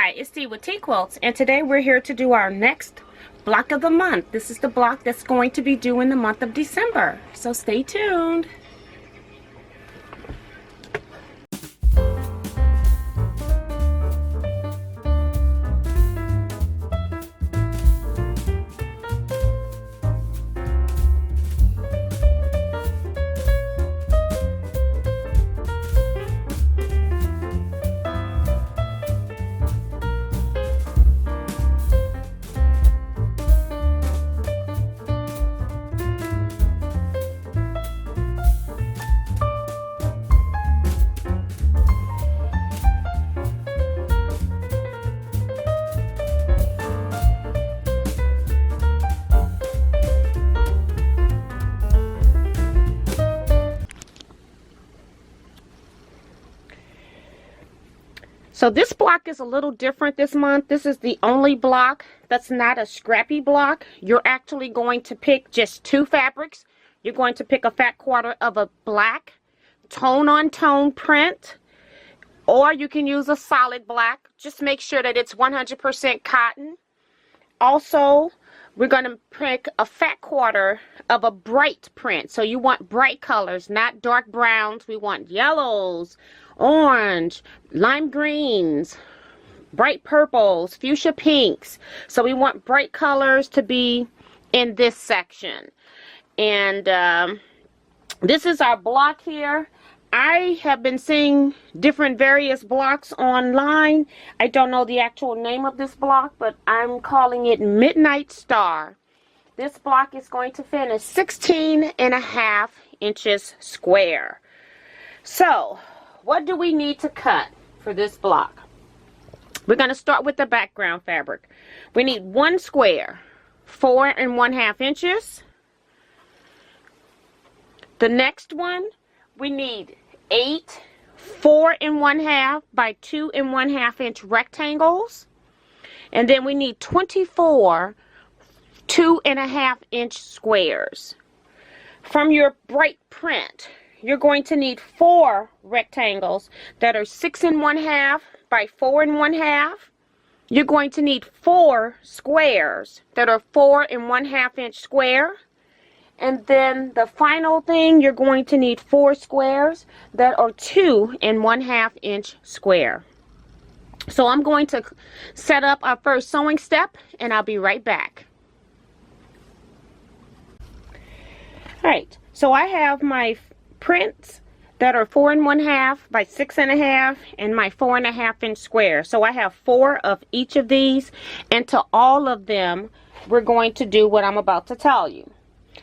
Hi, it's Dee with Teaquilts, and today we're here to do our next block of the month. This is the block that's going to be due in the month of December, so stay tuned. So this block is a little different this month. This is the only block that's not a scrappy block. You're actually going to pick just two fabrics. You're going to pick a fat quarter of a black tone-on-tone print, or you can use a solid black. Just make sure that it's 100% cotton. Also, we're going to pick a fat quarter of a bright print. So you want bright colors, not dark browns. We want yellows, orange, lime greens, bright purples, fuchsia pinks. So we want bright colors to be in this section. And this is our block here. I have been seeing different various blocks online. I don't know the actual name of this block, but I'm calling it Midnight Star. This block is going to finish 16.5 inches square. So, what do we need to cut for this block? We're going to start with the background fabric. We need one square, 4 1/2 inches. The next one, we need 8 4 1/2 by 2 1/2 inch rectangles. And then we need 24 2 1/2 inch squares. From your bright print, you're going to need 4 rectangles that are 6 1/2 by 4 1/2. You're going to need 4 squares that are 4 1/2 inch square. And then the final thing, you're going to need 4 squares that are 2 1/2 inch square. So I'm going to set up our first sewing step, and I'll be right back. Alright, so I have my prints that are 4 1/2 by 6 1/2 and my 4 1/2 inch square. So I have 4 of each of these, and to all of them we're going to do what I'm about to tell you.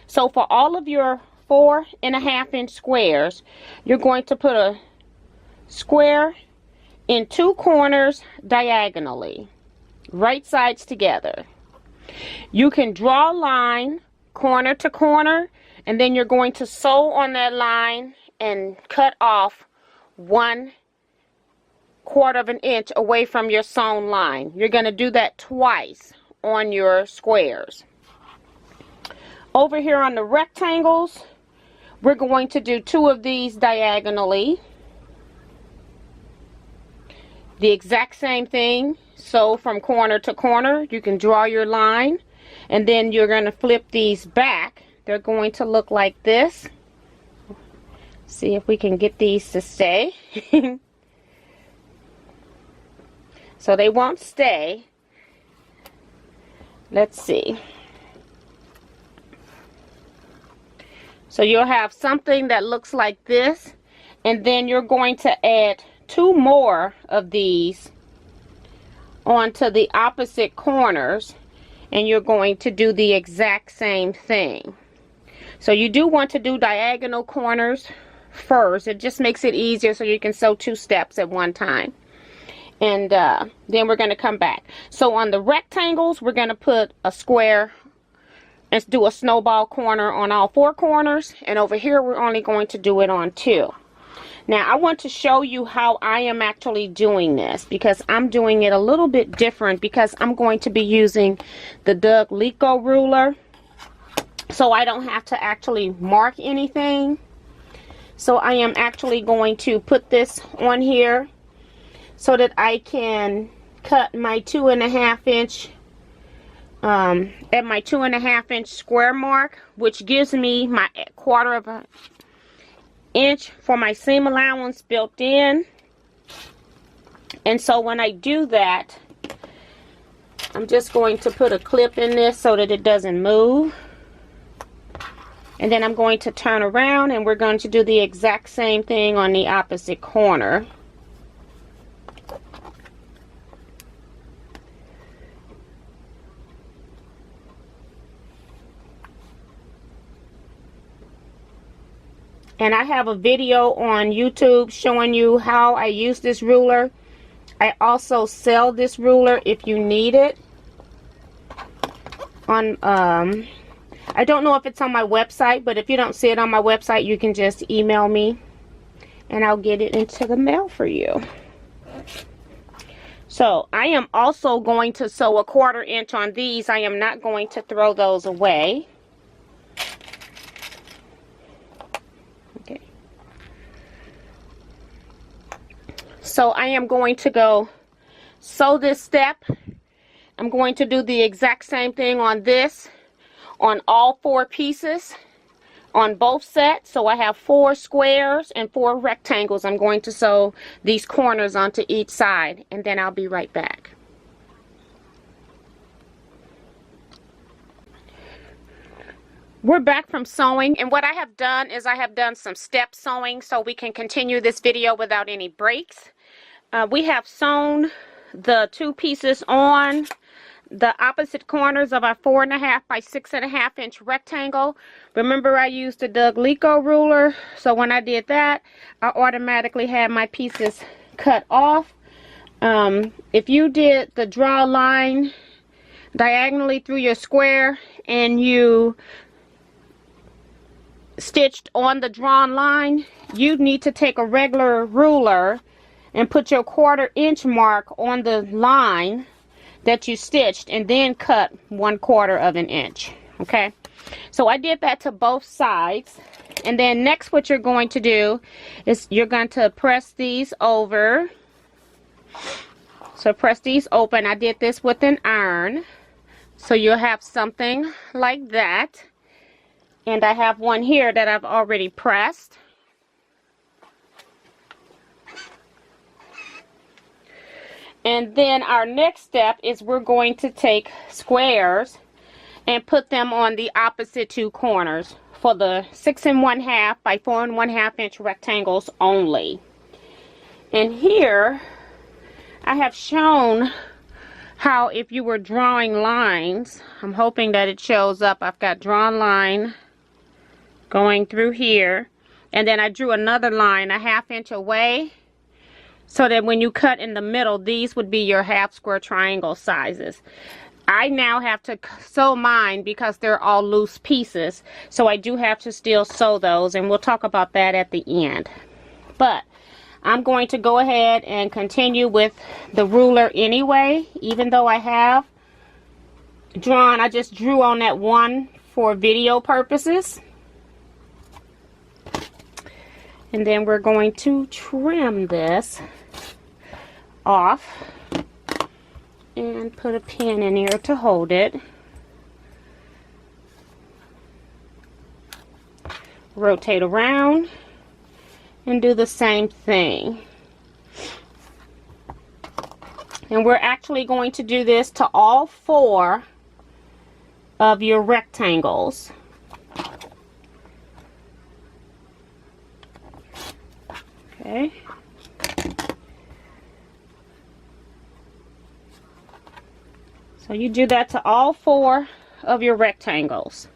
So for all of your 4 1/2 inch squares, you're going to put a square in 2 corners diagonally, right sides together. You can draw a line corner to corner, and then you're going to sew on that line and cut off 1/4 of an inch away from your sewn line. You're going to do that twice on your squares. Over here on the rectangles, we're going to do 2 of these diagonally. The exact same thing. So from corner to corner, you can draw your line, and then you're going to flip these back. They're going to look like this. See if we can get these to stay. So they won't stay. Let's see. So you'll have something that looks like this, and then you're going to add 2 more of these onto the opposite corners, and you're going to do the exact same thing. So you do want to do diagonal corners first. It just makes it easier so you can sew 2 steps at one time. And then we're going to come back. So on the rectangles, we're going to put a square and do a snowball corner on all 4 corners, and over here we're only going to do it on 2. Now I want to show you how I am actually doing this, because I'm doing it a little bit different, because I'm going to be using the Doug Lico ruler, so I don't have to actually mark anything. So I am actually going to put this on here so that I can cut my 2.5 inch at my 2.5 inch square mark, which gives me my 1/4 inch for my seam allowance built in. And so when I do that, I'm just going to put a clip in this so that it doesn't move. And then I'm going to turn around and we're going to do the exact same thing on the opposite corner. And I have a video on YouTube showing you how I use this ruler. I also sell this ruler if you need it. I don't know if it's on my website, but if you don't see it on my website, you can just email me and I'll get it into the mail for you. So I am also going to sew a 1/4 inch on these. I am not going to throw those away. Okay. So I am going to go sew this step. I'm going to do the exact same thing on this, on all 4 pieces, on both sets. So I have 4 squares and 4 rectangles. I'm going to sew these corners onto each side, and then I'll be right back. We're back from sewing, and what I have done is I have done some step sewing so we can continue this video without any breaks. We have sewn the 2 pieces on the opposite corners of our 4.5 by 6.5 inch rectangle. Remember, I used the Teaquilts ruler, so when I did that, I automatically had my pieces cut off. If you did the draw line diagonally through your square and you stitched on the drawn line, you need to take a regular ruler and put your 1/4 inch mark on the line that you stitched and then cut 1/4 inch. Okay, so I did that to both sides. And then next what you're going to do is you're going to press these over. So press these open. I did this with an iron, so you'll have something like that. And I have one here that I've already pressed. And then our next step is we're going to take squares and put them on the opposite 2 corners for the 6.5 by 4.5 inch rectangles only. And here I have shown how if you were drawing lines, I'm hoping that it shows up. I've got drawn line going through here, and then I drew another line 1/2 inch away, so that when you cut in the middle, these would be your half square triangle sizes. I now have to sew mine because they're all loose pieces, so I do have to still sew those, and we'll talk about that at the end. But I'm going to go ahead and continue with the ruler anyway, even though I have drawn. I just drew on that one for video purposes. And then we're going to trim this off and put a pin in here to hold it. Rotate around and do the same thing. And we're actually going to do this to all 4 of your rectangles. Okay. So you do that to all 4 of your rectangles.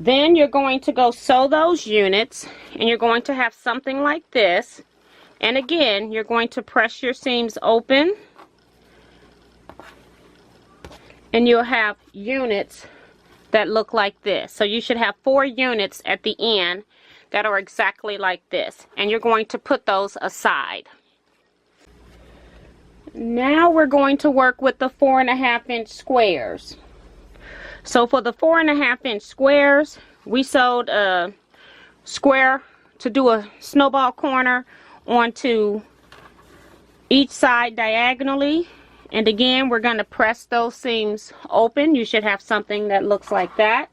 Then you're going to go sew those units, and you're going to have something like this. And again, you're going to press your seams open, and you'll have units that look like this. So you should have 4 units at the end that are exactly like this, and you're going to put those aside. Now we're going to work with the 4.5 inch squares. So for the 4.5 inch squares, we sewed a square to do a snowball corner onto each side diagonally, And again, we're going to press those seams open. You should have something that looks like that.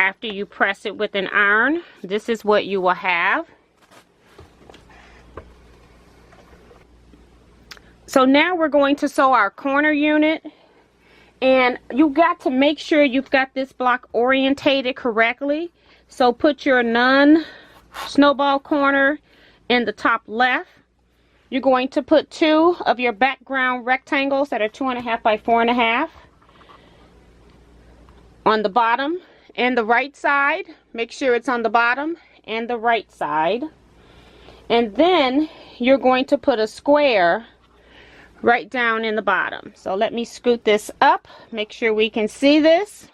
After you press it with an iron, this is what you will have. So now we're going to sew our corner unit, and you got to make sure you've got this block orientated correctly. So put your non-snowball corner in the top left. You're going to put 2 of your background rectangles that are 2.5 by 4.5 on the bottom and the right side. Make sure it's on the bottom and the right side. And then you're going to put a square right down in the bottom. So let me scoot this up, make sure we can see this.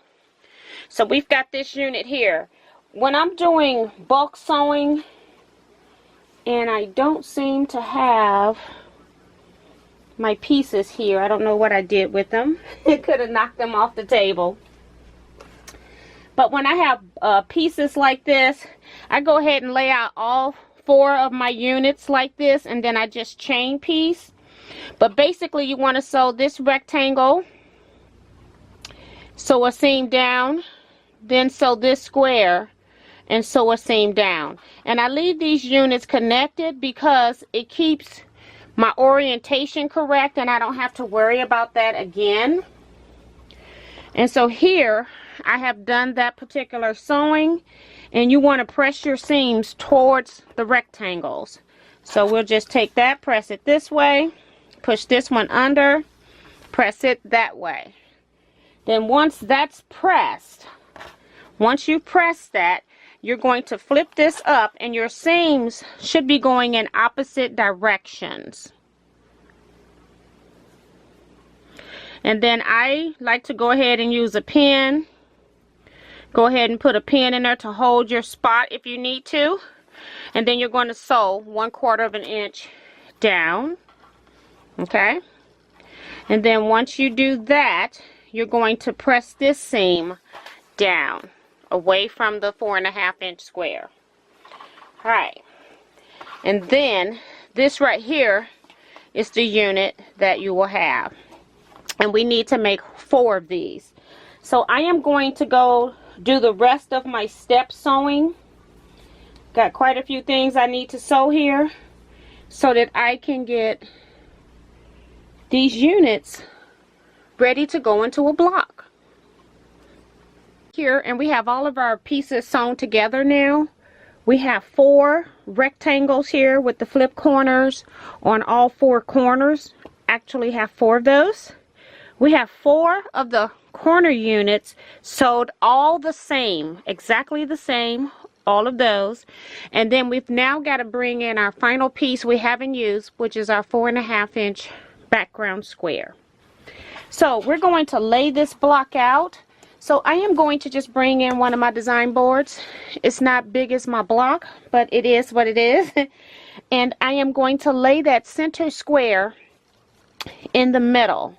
So we've got this unit here. When I'm doing bulk sewing and I don't seem to have my pieces here, I don't know what I did with them. It could have knocked them off the table. But when I have pieces like this, I go ahead and lay out all 4 of my units like this, and then I just chain piece. But basically you want to sew this rectangle, sew a seam down, then sew this square and sew a seam down. And I leave these units connected because it keeps my orientation correct and I don't have to worry about that again. And so here I have done that particular sewing, and you want to press your seams towards the rectangles. So we'll just take that, press it this way, push this one under, press it that way. Then once that's pressed, once you press that, you're going to flip this up, and your seams should be going in opposite directions. And then I like to go ahead and use a pin. Go ahead and put a pin in there to hold your spot if you need to. And then you're going to sew 1/4 of an inch down. Okay? And then once you do that, you're going to press this seam down away from the 4.5 inch square. Alright. And then this right here is the unit that you will have. And we need to make 4 of these. So I am going to go do the rest of my step sewing. Got quite a few things I need to sew here so that I can get these units ready to go into a block. Here, and we have all of our pieces sewn together now. We have 4 rectangles here with the flip corners on all 4 corners. Actually have 4 of those. We have 4 of the corner units sewed all the same, exactly the same, all of those. And then we've now got to bring in our final piece we haven't used, which is our 4.5 inch background square. So we're going to lay this block out. So I am going to just bring in one of my design boards. It's not big as my block, but it is what it is. And I am going to lay that center square in the middle.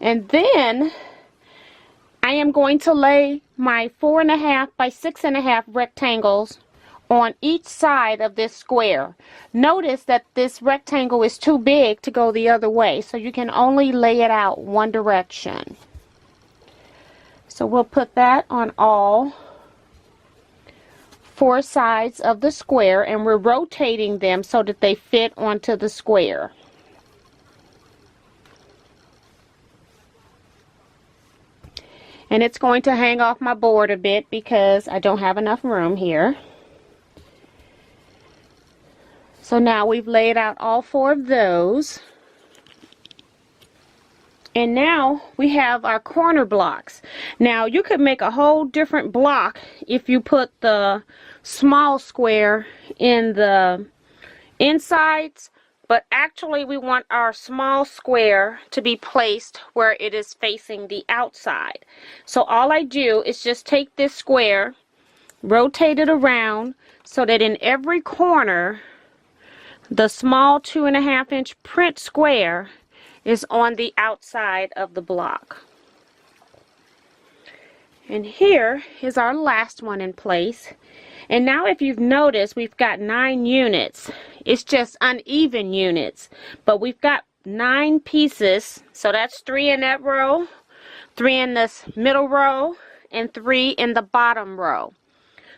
And then I am going to lay my 4.5 by 6.5 rectangles on each side of this square. Notice that this rectangle is too big to go the other way, so you can only lay it out one direction. So we'll put that on all 4 sides of the square, and we're rotating them so that they fit onto the square. And it's going to hang off my board a bit because I don't have enough room here. So now we've laid out all 4 of those. And now we have our corner blocks. Now you could make a whole different block if you put the small square in the insides. But actually we want our small square to be placed where it is facing the outside. So all I do is just take this square, rotate it around so that in every corner the small 2.5 inch print square is on the outside of the block. And here is our last one in place. And now if you've noticed, we've got 9 units. It's just uneven units, but we've got 9 pieces, so that's 3 in that row, 3 in this middle row, and 3 in the bottom row.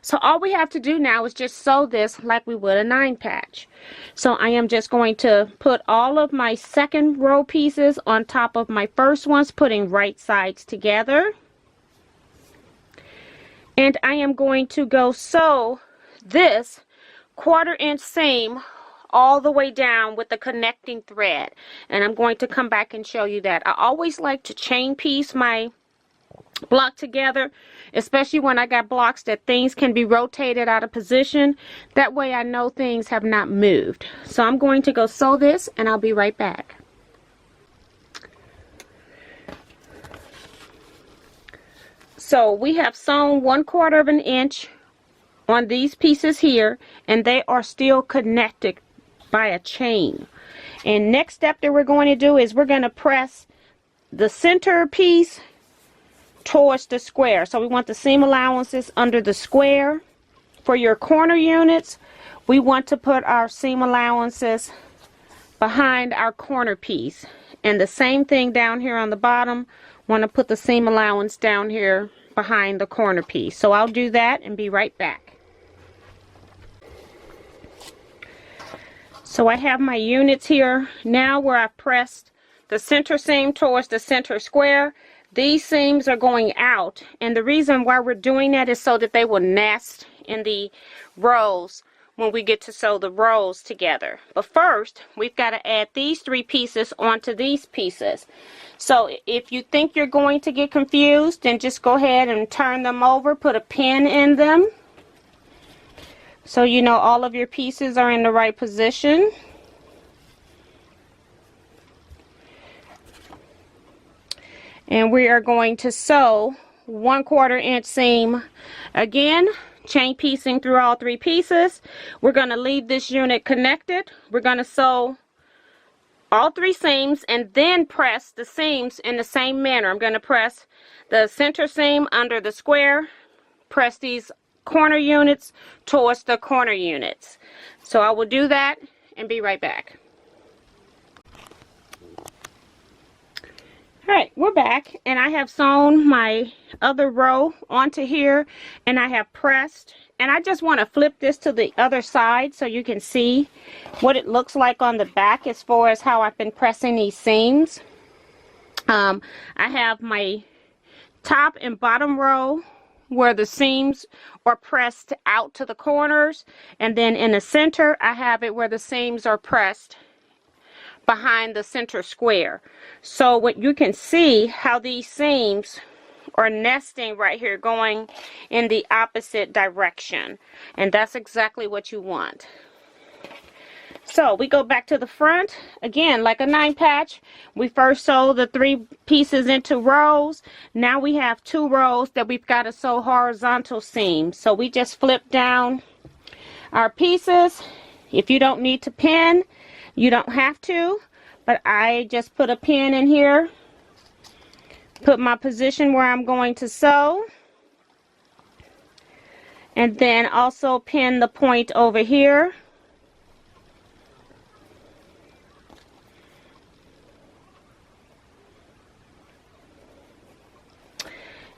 So all we have to do now is just sew this like we would a 9 patch. So I am just going to put all of my second row pieces on top of my first ones, putting right sides together. And I am going to go sew this 1/4 inch seam all the way down with the connecting thread. And I'm going to come back and show you that. I always like to chain piece my block together, especially when I got blocks that things can be rotated out of position. That way I know things have not moved. So I'm going to go sew this and I'll be right back. So we have sewn 1/4 inch on these pieces here, and they are still connected by a chain. And next step that we're going to do is we're going to press the center piece towards the square. So we want the seam allowances under the square. For your corner units, we want to put our seam allowances behind our corner piece. And the same thing down here on the bottom, want to put the seam allowance down here behind the corner piece. So I'll do that and be right back. So I have my units here now where I've pressed the center seam towards the center square. These seams are going out, and the reason why we're doing that is so that they will nest in the rows when we get to sew the rows together. But first, we've got to add these 3 pieces onto these pieces. So if you think you're going to get confused, then just go ahead and turn them over, put a pin in them, so you know all of your pieces are in the right position. And we are going to sew 1/4 inch seam again, chain piecing through all 3 pieces. We're going to leave this unit connected. We're going to sew all 3 seams and then press the seams in the same manner. I'm going to press the center seam under the square, press these corner units towards the corner units. So I will do that and be right back. Alright, we're back, and I have sewn my other row onto here, and I have pressed, and I just want to flip this to the other side so you can see what it looks like on the back as far as how I've been pressing these seams. I have my top and bottom row where the seams are pressed out to the corners, and then in the center I have it where the seams are pressed behind the center square. So what you can see how these seams are nesting right here, going in the opposite direction, and that's exactly what you want. So we go back to the front again like a 9 patch. We first sew the 3 pieces into rows. Now we have 2 rows that we've got to sew horizontal seams. So we just flip down our pieces. If you don't need to pin, you don't have to, but I just put a pin in here, put my position where I'm going to sew, and then also pin the point over here.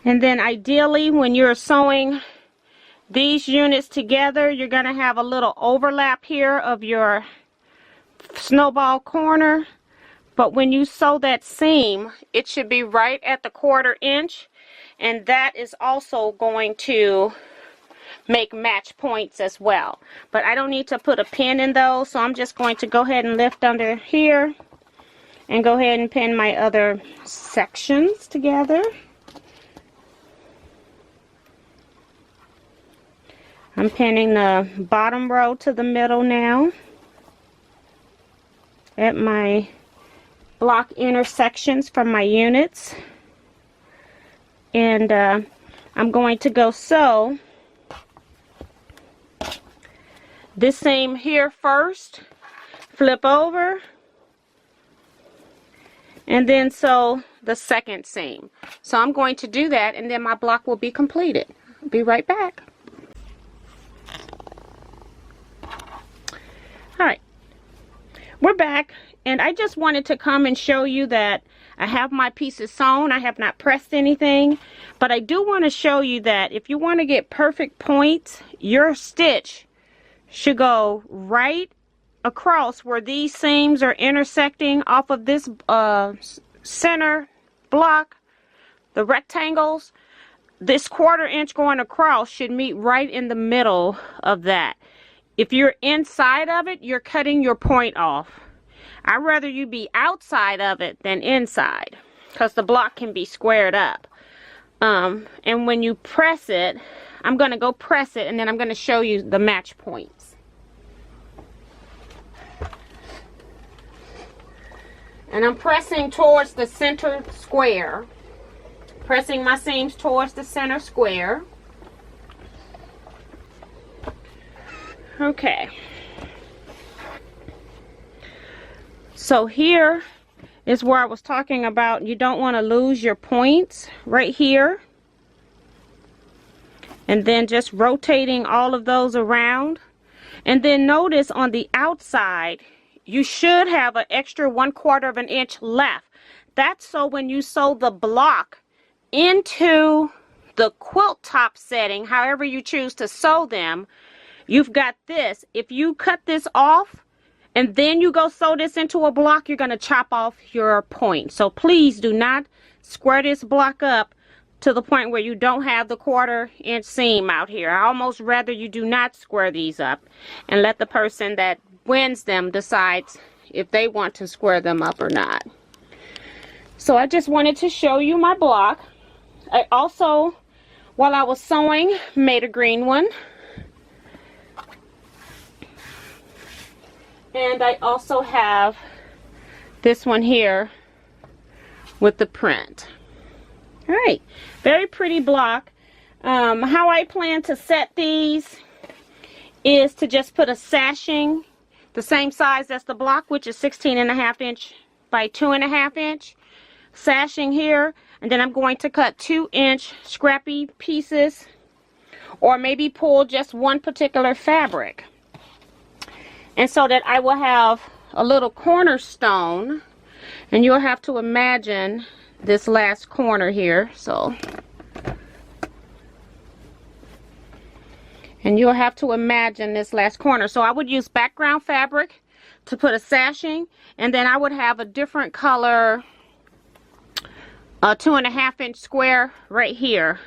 And then ideally when you're sewing these units together, you're going to have a little overlap here of your snowball corner, but when you sew that seam, it should be right at the 1/4 inch, and that is also going to make match points as well. But I don't need to put a pin in those, so I'm just going to go ahead and lift under here and go ahead and pin my other sections together. I'm pinning the bottom row to the middle now at my block intersections from my units, and I'm going to go sew this seam here first, flip over, and then sew the second seam. So I'm going to do that, and then my block will be completed. I'll be right back. Alright, we're back, And I just wanted to come and show you that I have my pieces sewn. I have not pressed anything, but I do want to show you that if you want to get perfect points, your stitch should go right across where these seams are intersecting off of this center block, the rectangles. This 1/4 inch going across should meet right in the middle of that. If you're inside of it, you're cutting your point off. I'd rather you be outside of it than inside, because the block can be squared up. And when you press it, I'm going to go press it, and then I'm going to show you the match points. And I'm pressing towards the center square. Pressing my seams towards the center square. Okay. So here is where I was talking about you don't want to lose your points right here. And then just rotating all of those around. And then notice on the outside, you should have an extra 1/4 of an inch left. That's so when you sew the block into the quilt top setting, however you choose to sew them, you've got this. If you cut this off and then you go sew this into a block, you're going to chop off your point. So please do not square this block up to the point where you don't have the 1/4 inch seam out here. I almost rather you do not square these up and let the person that wins them decides if they want to square them up or not. So I just wanted to show you my block. I also, while I was sewing, made a green one. And I also have this one here with the print. All right, very pretty block. How I plan to set these is to just put a sashing the same size as the block, which is 16.5 inch by 2.5 inch sashing here, and then I'm going to cut 2-inch scrappy pieces, or maybe pull just one particular fabric. And so that I will have a little cornerstone, and you'll have to imagine this last corner here. And you'll have to imagine this last corner. So I would use background fabric to put a sashing, and then I would have a different color 2.5 inch square right here.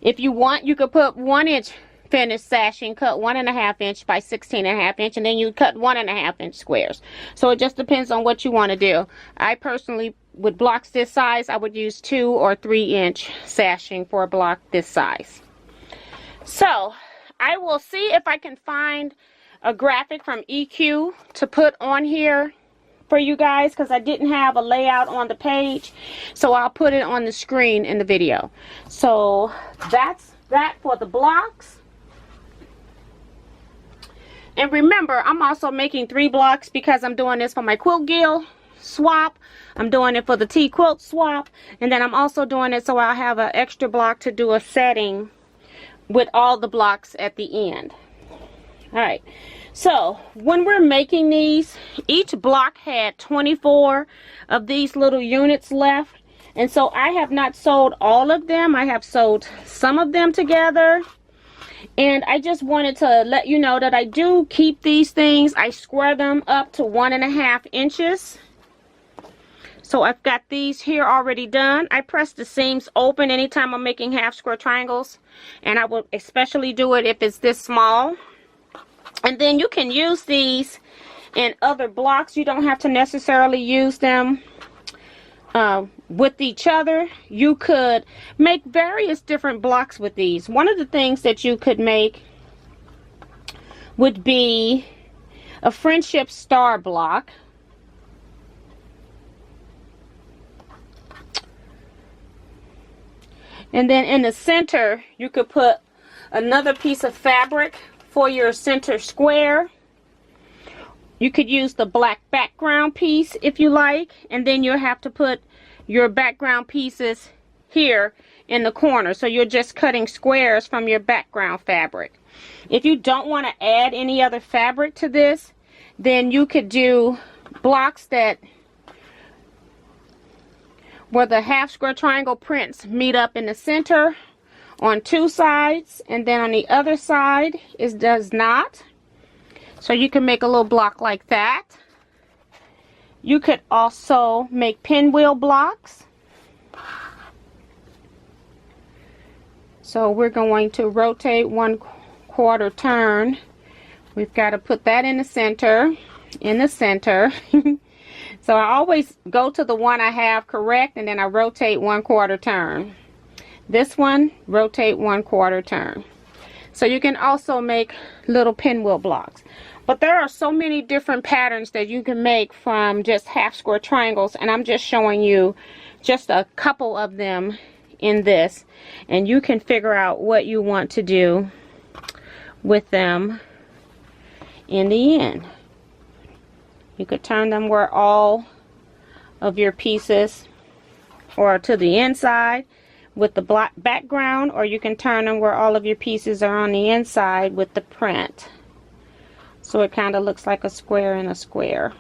If you want, you could put 1 inch finished sashing, cut 1.5 inch by 16.5 inch, and then you cut 1.5 inch squares. So it just depends on what you want to do. I personally, with blocks this size, I would use 2 or 3 inch sashing for a block this size. So I will see if I can find a graphic from EQ to put on here for you guys, because I didn't have a layout on the page, so I'll put it on the screen in the video. So that's that for the blocks. And remember, I'm also making 3 blocks because I'm doing this for my quilt gill swap. I'm doing it for the Teaquilt swap, and then I'm also doing it so I'll have an extra block to do a setting with all the blocks at the end. All right, so when we're making these, each block had 24 of these little units left, and so I have not sewed all of them. I have sewed some of them together, and I just wanted to let you know that I do keep these things. I square them up to 1.5 inches. So I've got these here already done. I press the seams open anytime I'm making half square triangles, and I will especially do it if it's this small. And then you can use these in other blocks. You don't have to necessarily use them with each other. You could make various different blocks with these. One of the things that you could make would be a friendship star block. And then in the center, you could put another piece of fabric for your center square. You could use the black background piece if you like, and then you'll have to put your background pieces here in the corner. So you're just cutting squares from your background fabric. If you don't want to add any other fabric to this, then you could do blocks that where the half square triangle prints meet up in the center on two sides, and then on the other side it does not. So you can make a little block like that. You could also make pinwheel blocks. So we're going to rotate 1/4 turn. We've got to put that in the center, So I always go to the one I have correct, and then I rotate 1/4 turn. This one, rotate 1/4 turn. So you can also make little pinwheel blocks. But there are so many different patterns that you can make from just half square triangles, and I'm just showing you just a couple of them in this, and you can figure out what you want to do with them in the end. You could turn them where all of your pieces are to the inside with the black background, or you can turn them where all of your pieces are on the inside with the print. So it kind of looks like a square in a square.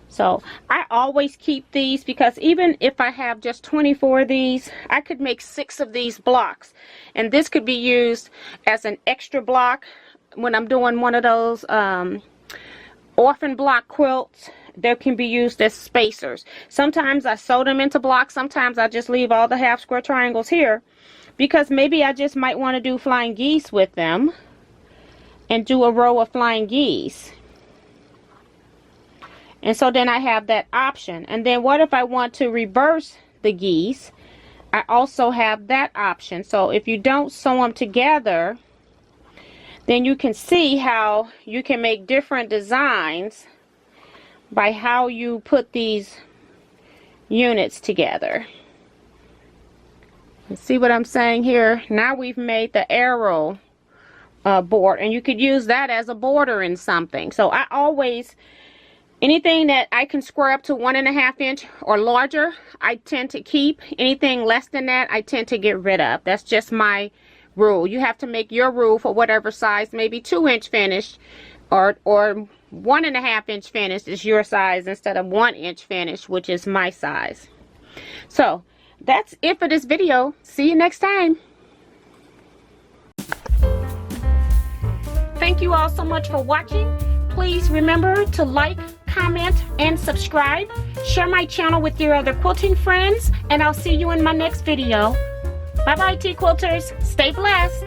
So I always keep these, because even if I have just 24 of these, I could make 6 of these blocks. And this could be used as an extra block when I'm doing one of those orphan block quilts. They can be used as spacers. Sometimes I sew them into blocks. Sometimes I just leave all the half square triangles here, because maybe I just might want to do flying geese with them and do a row of flying geese. And so then I have that option. And then what if I want to reverse the geese? I also have that option. So if you don't sew them together, then you can see how you can make different designs by how you put these units together. You see what I'm saying here? Now we've made the arrow board, and you could use that as a border in something. So I always, anything that I can square up to 1.5 inch or larger, I tend to keep. Anything less than that, I tend to get rid of. That's just my rule. You have to make your rule for whatever size. Maybe 2-inch finish or 1.5 inch finish is your size instead of 1-inch finish, which is my size. So that's it for this video. See you next time. Thank you all so much for watching. Please remember to like, comment, and subscribe. Share my channel with your other quilting friends, and I'll see you in my next video. Bye bye, Teaquilters. Stay blessed.